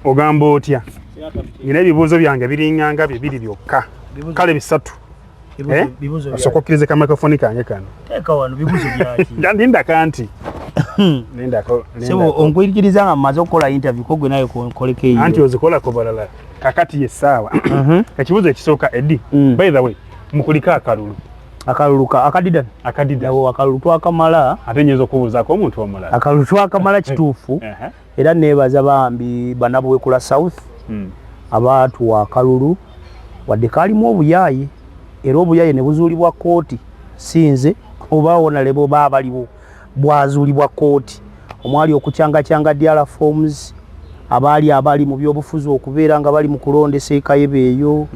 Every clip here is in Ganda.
Ogamba otya? Nina ebibuuzo byange biringanga bibiri byokka. Kale bisatu. Bibuzo. Asokokirize ka microphone kange kano. Teka wano bibuzo byaki. Ndinda kanti. Nindako. Sebo onkwirikiriza nga maze okukola interview ko gwe nayo koleke iyo. Anti ozikola ko balala. Kakati ye sawa. Ekibuzo ekisooka Eddie. By the way, mukulika akalulu. Akaluluka akadida. Yawo akalulu twakamala. Ate nyezo kubuuza ko omuntu omulala. Akalulu twakamala kituufu. Era nebaza bambi banabwe kula South. Abantu wa akalulu wadde kalimu obuyayi. Era obuyayi ne buzuulibwa kooti sinze oba wonalebo baabaliwo bwazuulibwa kooti omwali okucyanga diala forms abali mu byobufuzi okubeera nga bali mu kulondesa ekayebe eyo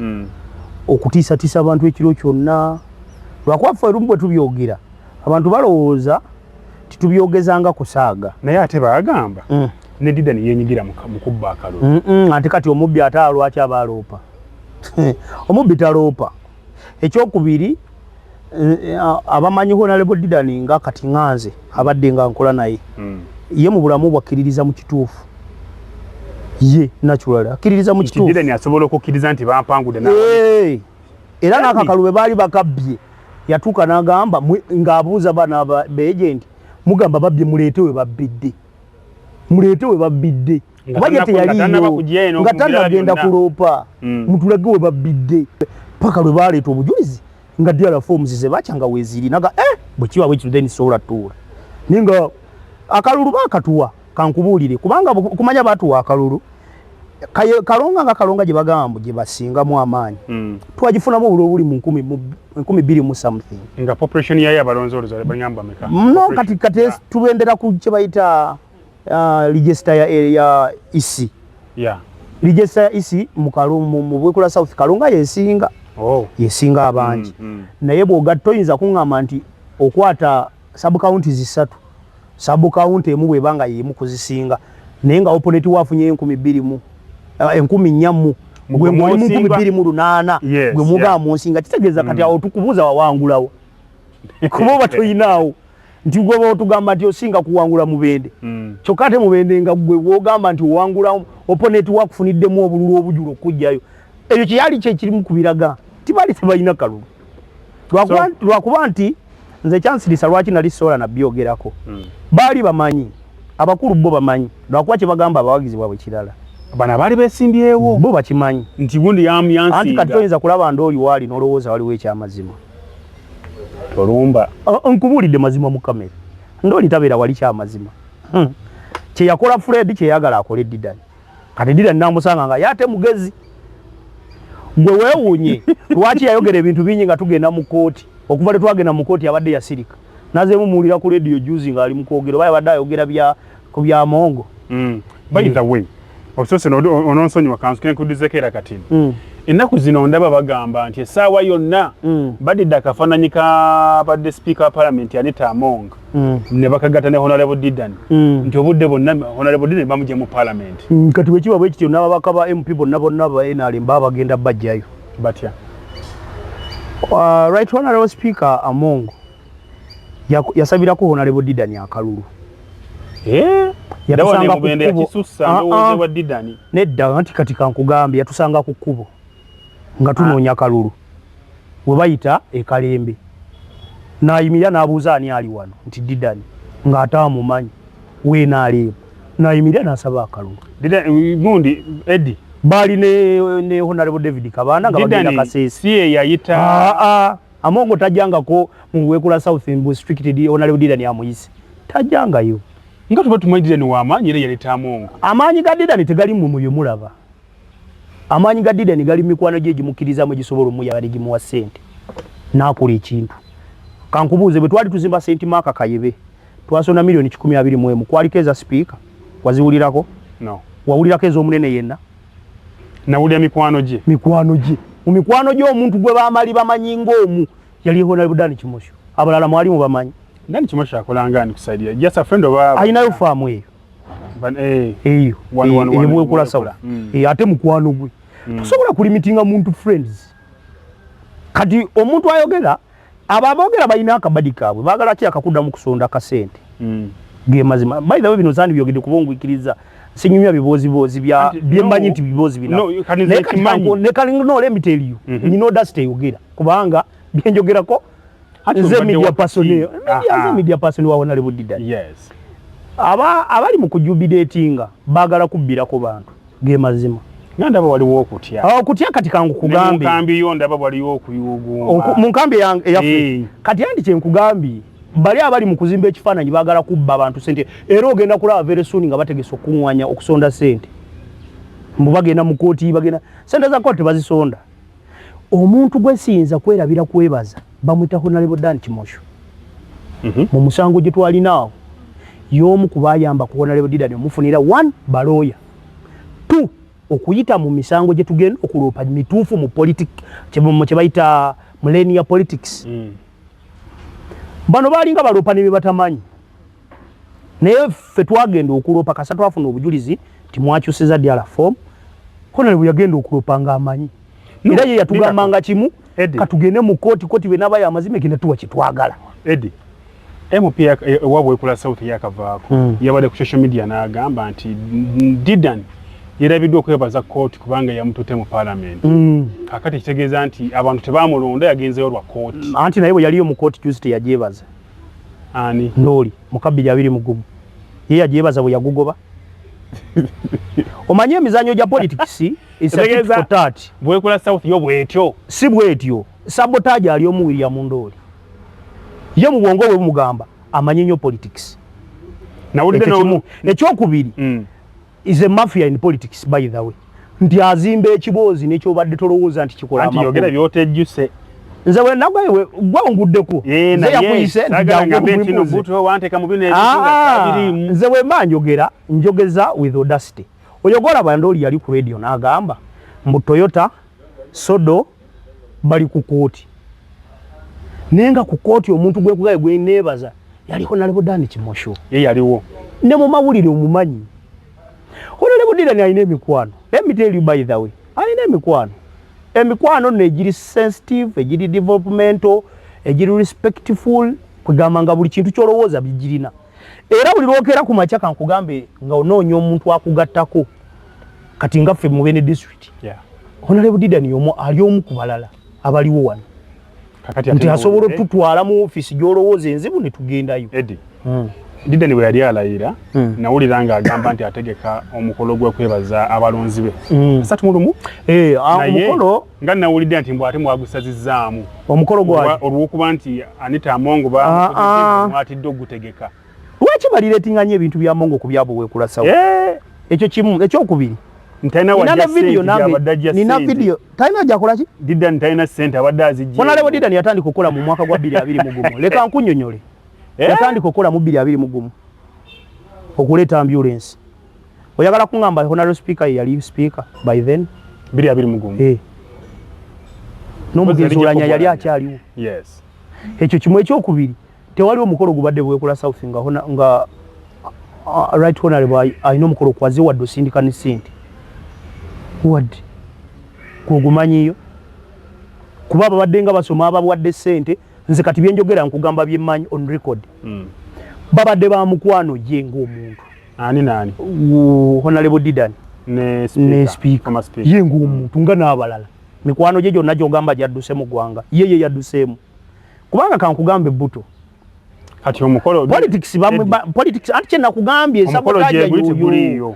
okutiisatiisa abantu ekiro kyonna lwakuba ffe bwe tubyogera abantu balowooza titubyogezanga kusaaga naye ate baagamba ne Dida ne yenyigira mu kubba akalulu ate kati omubbi ate alwaki aba aloopa omubbi taloopa ekyokubiri abamanyi Honorable Dida nga kati nganze abadde nga nkola naye ye mu bulamu bwakkiririza mu kituufu ye natural akkiririza mu kituufu Dida asobola okukkiriza nti bampangude era n'akakalube baali bakabbye yatuuka n'agamba ng'abuuza bana beagent mugamba babbye muleetewe babbidde kuba je teyaliyo nga tannagenda kuloopa mutulage we babbidde paka lwe baleeta obujulizi nga diala forms ze bachanga weziri naga bwe kiwa bwe then sola tuula ninga akalulu bakatuwa kankubuulire kubanga kumanya batu akalulu kalonga gye bagamba gye basinga mu amaanyi twagifunamu obuli mu 12 mu something nga population yayo abalonzoloza banyamba meka no kati tubendera ku kye bayita register ya isi register ya isi mu bwekula South Kalonga yesinga yesinga abangi naye bw'ogattoyinza kuŋŋamba nti okwata sub-county zisatu sub-county emu bw'ebanga y'emu kuzisinga naye nga opponent waafunye 10,400 gwe mulimu 2,800 gwe mugamba munsinga kitegeeza kati awo tukubuuza wawangulawo kuba oba toyinaawo nti gwe otugamba nti osinga kuwangula Mubende kyokka ate Mubende nga gwe wogamba nti owangula opponent wakufuniddemu obululu obujula okujjayo ekyo kyali kyekirimu kubiraga tibali tebalina kalulu lwakuba nti nze chansirisa lwaki nali sola nabyogerako baali bamanyi abakulu bo bamanyi lwakuba kye bagamba abawagizi bwabwe kirala bana baali besimbyewo bo bakimanyi nti gundi yansinga anti kati toyinza kulaba ndoli wali nolowooza waliwo ekyamazima tolumba nkubuulidde mazima mu kamera ndoli tabeera wali kyamazima kyeyakola Fred kyeyagala akole Dida kati Dida namusanga nga yate mugezi gwe weewuunye lwaki yayogera ebintu bingi nga tugenda mu kooti okuva le twagenda mu kooti abadde yasirika nazeemu muwulira ku radio juzi nga ali mu kwogera oba yabadde ayogera ku bya Mongo by the way obusose ononsonyiwa kansukenkudizeko era katini ennaku zino ndaba bagamba nti essaawa yonna badidde akafaananyi kabadde speaker wa parliament Anita Among ne bakagata ne Honorable Dida nti obudde bonna Honorable Dida bamugye mu parliament kati wekiba bwe kityo n'ababaka ba MP bonna ba NRM bagenda bajjayo batya right Honorable Speaker Among yasabirako Honorable Dida akalulu yatusanga ku Mubende yakisussa ndowooza wa Dida nedda anti kati kankugambye yatusanga ku kkubo nga tunoonya kalulu we bayita ekalembe nayimirira n'abuuza ani ali wano nti Dida nga ataamumanyi weenaaleebo nayimirira n'asaba akalulu Dida gundi Eddie baali ne Honorable David Kabanda nga bagenda Kasese si yayita Amongo tajjangako mu Bwekula South restricted Honorable Dida amuyise tajjangayo nga tuba tumanyire ni wamaanyi era yaleta Amongo amaanyi ga Dida tegali mu byo mulaba amaanyi ga Dida gali mikwano gye gimukkiriza mu gisobola omuyagala gimuwa ssente n'akola ekintu kankubuuze bwe twali tuzimba St. Mark Kayebe twasona milioni 121 kwaliko eza speaker waziwulirako no wawulirako ez'omunene yenna nawulira mikwano gye mu mikwano gye omuntu gwe baamali bamanyi ng'omu yali Honorable Dani Kimosho abalala mwali mu bamanyi Dani Kimosho akolanga ani kusaidia just a friend of ayinayo faamu eyo eyo Bwekula South ate mukwano gwe tosobola kulimitinga muntu friends kati omuntu ayogera ababogera balina akabadi kaabwe baagala ki akakudda mu kusonda kasente ge mazima by the way bino zani byogedde kubongwikiriza sinyumya bibozi bya byembanyi nti bibozi bina no kanize kimanyi ne kalingo no let me tell you you know that stay yogera kubanga byenjogerako nze media person wabona le budida yes abali mu kujubidatinga bagala kubbirako bantu ge mazima nganda waliwo okutya kati kangu kugambe mukambi yonda waliwo okuyuguma mu nkambi yafe kati andi kye nkugambi bali abali mu kuzimba ekifaananyi bagala kubba abantu sente era ogenda kulaba very soon nga bategese okuŋŋwanya okusonda sente mbu bagenda mu kooti bagenda sente za kooti bazisonda omuntu gwesiyinza kwerabira kwebaza bamwita Honorable Dan Kimosho mu musango gye twalinaawo y'omu ku bayamba ku Honorable Didan omufunira 1 baloya 2 okuyita mu misango gye tugenda okuloopa mituufu mu politics kye bayita millennial politics bano balinga baloopa ne batamanyi naye ffe twagenda okuloopa kasa twafuna obujulizi timwakyusiza ddala form Honorable yagenda okuloopa nga amanyi era ye yatugambanga kimu katugende mu kooti be n'abaye amazima genda tuwa kitwagala Eddie MP wabwe kula South yakavaako yabade ku social media n'agamba nti Didan yerabiddwa okwebaza kooti kubanga yamutute mu parliament kakati kitegeeza nti abantu tebamulonda yagenzeyo lwa kooti anti naye bwe yaliyo mu kooti Tuesday yajebaza ani ndoli mukabbi abiri mugumu ye yajebaza bwe yagugoba omanye emizanyo gya politics isageza bwe kula South yo bwetyo si bwetyo sabotage ali omu William Ndoli ye mu bwongo bwe mugamba amanye nnyo politics na ulide no ekyokubiri is a mafia in politics by the way nti azimba ekiboozi n'ekyo badde tolowooza nti kikola amakulu anti yogera byotejjuse nze bwe nagwe gwanguddeko nze yakuyise nti buto wante kamubine ebisinga nze bwe manjogera njogeza with audacity oyogola Bandoli yali ku radio n'agamba mbu Toyota Sodo bali ku kooti nenga ku kooti omuntu gwe neebaza yali Honorable Dan Kimosho ye yaliwo ne mu mawulire omumanyi Honorable Didan ayina emikwano let me tell you by the way ayina emikwano negiri sensitive egiri developmental egiri respectful kugamba nga buli kintu kyolowooza bijirina era buli lwokera ku macha kankugambe nga onoonya omuntu akugattako kati nga ffe mu Bene district Honorable Didan yomo ali omu ku balala abaliwo wano nti asobola otutwala mu office gyolowooza enzibu ne tugendayo Eddie Didan bwe yali alayira nawulira nga agamba nti ategeka omukolo gwe kwebaza abalonzi be 3 omukolo nga nawulidde nti mbwate mwagusazizzaamu omukolo gwa olw'okuba nti Anita Amongo mwatidde ogutegeka lwaki baliretinganya ebintu bya Amongo ku byabo weekula sawa ekyo kimu ekyokubiri nina video taina jakola ki Didan taina sente abadde azijje Honorable Didan yatandika okukola mu mwaka gwa 2021 leka nkunnyonnyole yatandika okukola mu 2021 okuleeta ambulance oyagala kungamba Honorable Speaker yali speaker by then 2021 n'omugenzulanya yali akyaliwo yes ekyo kimu ekyokubiri tewali omukolo gubadde bwekula South nga right Honorable ayina omukolo kwaze wadde osindika ne sente wadde kugumanyiyo kuba abadde nga basoma abawadde sente nze kati byenjogera nkugamba byemmanyi on record babadde ba mukwano ye ng'omuntu nani Honorable Didan ne speaker ye ng'omuntu nga n'abalala mikwano gye gyonna gyogamba gyadduse mu ggwanga ye yadduseemu kubanga kankugambe buto kati omukolo politics anti kyenakugambye sabotajayo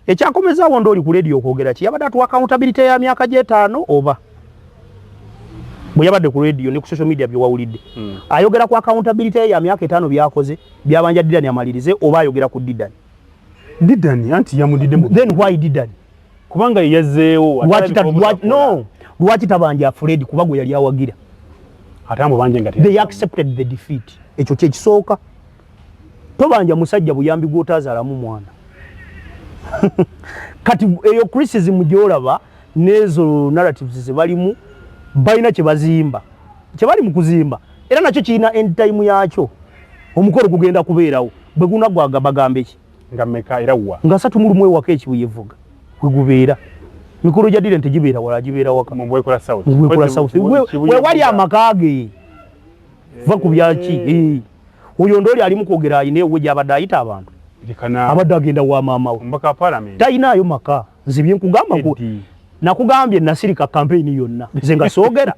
ekyakomezaawo Ndoli ku radio okwogera ki yabadde atuwa accountability ya myaka gy'etaano oba bwe yabadde ku radio ne ku social media byewawulidde ayogera ku accountability ya myaka 5 byakoze byabanja Didan amalirize oba ayogera ku Didan anti yamudidde then why Didan kubanga yazzeewo lwaki tabanja Fred kuba gwe yali awagira atambo banje nga they accepted the defeat ekyo kyekisooka tobanja musajja buyambi gwotazaalamu mwana kati eyo criticism gyolaba nezo narratives zebalimu balina kyebazimba kyebali mu kuzimba era nakyo kirina end time yakyo omukolo gugenda kubeerawo bwe gunagwaga bagambe ki nga meka era wa nga 3 waka ekibuyevuga kwe gubeera mikolo gya Didan tegibeera wala gibeera waka mu bwekola South we wali amakage va ku byaki oyo Ndoli ali mu kwogera ayina ewe gy'abadde ayita abantu abadde agenda wa maama we mbaka parliament talinayo maka nze bye nkugamba nakugambye nasirika campaign yonna nze nga soogera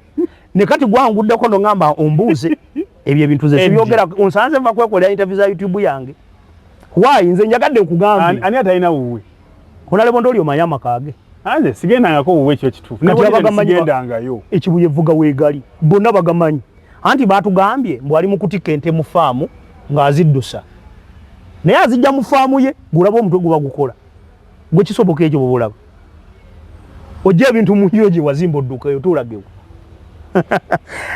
ne kati gwanguddeko no ngamba ombuuze ebyo ebintu ze sibyogera onsanze mva kwekolera interview za YouTube yange why nze njagadde nkugambye ani atalina wuwe Honorable Ndoli omanya makage anze sigendangako wuwe ekyo kituufu nebagamanyyo ekibuye vuga weegali bonna bagamanyi anti baatugambye mbwali mu kutika ente mu faamu ng'aziddusa naye azijja mu faamu ye gulaba omutwe guba gukola gwe kisoboka ekyo bw'olaba ojja ebintu mu nju gye wazimba oddukayo tuulagewo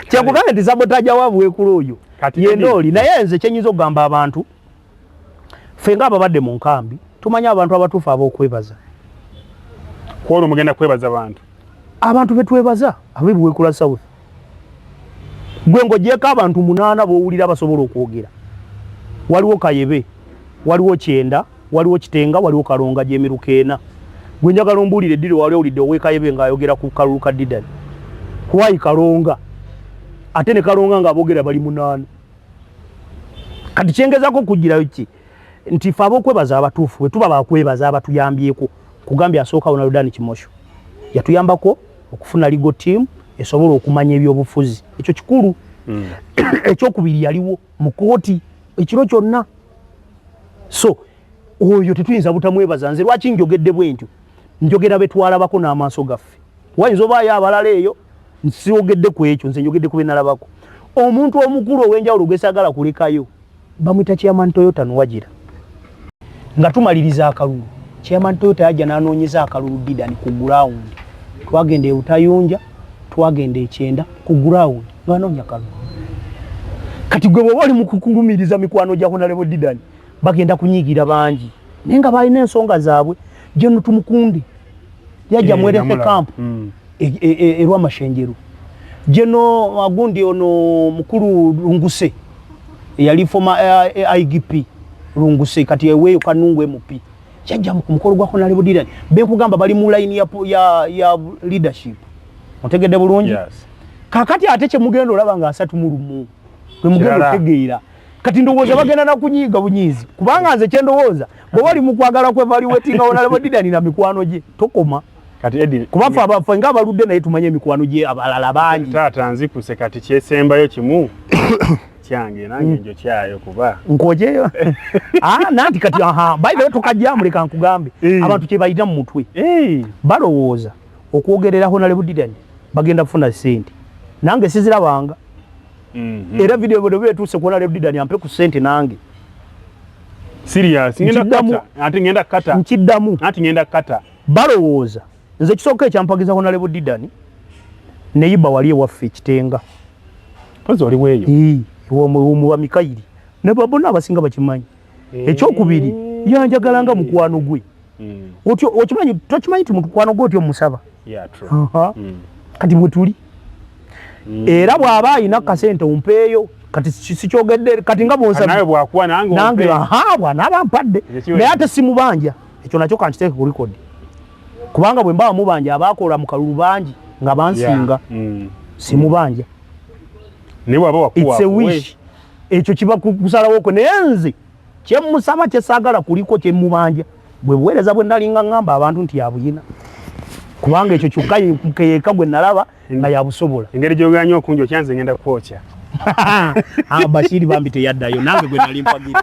kyakugambye nti sabotaja waabwekulu oyo ye Ndoli naye nze kyenyiza okugamba abantu ffe ng'ababadde mu nkambi tumanye abantu abatuufu ab'okwebaza kwolwo mugenda kwebaza abantu betwebaza ab'ebuweekula South gwe ng'ogyeko abantu 8 b'owulira basobola okwogera waliwo Kayebe waliwo Kyenda waliwo Kitenga waliwo Kalonga gy'emiruka 4 gwe njagala ombuulire ddiro wali owulidde ow'Ekayebe ng'ayogera ku kalulu ka Didani kuwayi Kalonga ate ne Kalonga ng'aboogera bali 8 kati kyengezako kugirayo ki nti ffe ab'okwebaza abatuufu bwe tuba bakwebaza abatuyambyeko kugambye asooka Ronald Kimosho yatuyambako okufuna legal team esobola okumanya ebyobufuzi ekyo kikulu ekyokubiri yaliwo mu kooti ekiro kyonna so oyo tetuyinza butamwebaza nze lwaki njogedde bwentyo njogera betwalabako n'amaaso gaffe wayinza obaayo abalala eyo nsiogedde ku ekyo nze njogedde ku benalabako omuntu omukulu ow'enjawulo gwesagala kulekayo bamwita Chairman Toyota Nwagira nga tumaliriza akalulu Chairman Toyota yajja n'anoonyeza akalulu Didani ku ground twagenda Butayunja twagenda Ekyenda ku ground ng'anoonya kalulu kati gwe bw'oba oli mu kukulumiriza mikwano gya Honorable Didani bagenda kunyiigira bangi naye nga balina ensonga zaabwe Jeno Tumukunde yajja mwerefe camp erwa Mashenjeru Jeno agundi ono mukulu Lunguse yali former IGP Lunguse kati eweyo Kanungwe MP yajja ku mukolo gwa Honorable Didani bekugamba bali mu line ya leadership otegedde bulungi yes. Kakati ate kye mugenda olaba nga 3 mu lumu kwe mugenda otegeera kati ndowooza bagenda na kunyiiga bunyiizi kubanga nze kyendowooza bwe wali mu kwagala kwevaluating Honorable Didani na mikwano gye tokoma kati Eddie kubafa abafa nga abaludde naye tumanye mikwano gye abalala bangi taata nzikuse kati kyesembayo kimu kyange nange njo kyayo kuba nkojeyo nanti kati by the way tukajamuleka nkugambe abantu kye bayita mu mutwe balowooza okwogerera Honorable Didani bagenda kufuna sente nange sizirabanga era video bwe betuuse ku Honorable Didani ampe ku sente nange serious ngenda kata nkiddamu anti ngenda kata balowooza nze kisooka ekyampagiza Honorable Didani neyiba wali ewaffe Kitenga pozo oli weeyo mu wa Mikairi ne babona abasinga bakimanyi ekyokubiri yanjagalanga mukwano gwe otyo okimanyi tokimanyi mukwano gwe otyo musaba kati bwe tuli era bw'aba ayina kasente umpeeyo kati sikyogedde kati nga bonsa nawe bwakuwa nange bw'anaaba mpadde naye ate simubanja ekyo nakyo kankiteeke ku record kubanga bwe mbaba mubanja abaakola mu kalulu bangi nga bansinga simubanja ne bw'aba wakuwa ekyo kiba kusalawo naye nze kyemusaba kyesaagala kuliko kyemubanja bwe buweereza bwe nalinga ngamba abantu nti yabuyina kubanga ekyo kyokka yeeka gwe nalaba nga yabusobola engeri gyoganya okunjo kyanze ngenda kwokya Bashiri bambi teyaddayo nange gwe nali mpagira